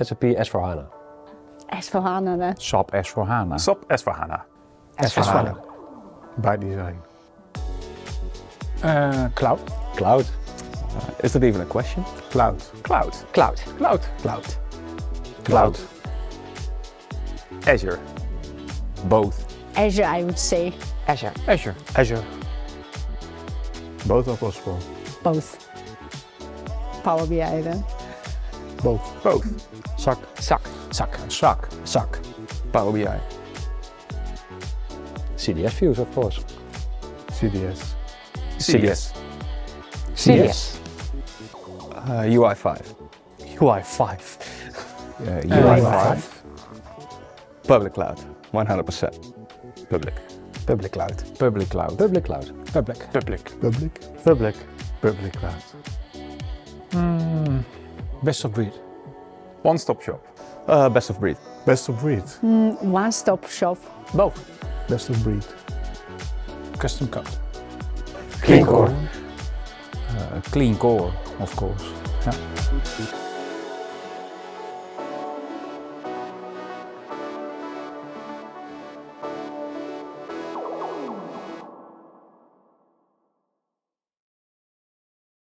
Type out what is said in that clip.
SAP S/4HANA. S/4HANA. SAP S/4HANA. SAP S/4HANA. S/4HANA. By design. Cloud. Cloud. Is that even a question? Cloud. Cloud. Cloud. Cloud. Cloud. Cloud. Azure. Both. Azure, I would say. Azure. Azure. Azure. Both are possible. Both. Power BI then. Both. Both. SAC. SAC. SAC. SAC. SAC. Power BI. CDS views, of course. CDS. CDS. CDS. UI5. UI5. UI5. Public cloud. 100%. Public. Public cloud. Public cloud. Public cloud. Public. Public. Public. Public. Public cloud. Best of breed. One-stop shop. Best of breed. Best of breed. One-stop shop. Both. Best of breed. Custom code. Clean core. Clean core, of course. Ja.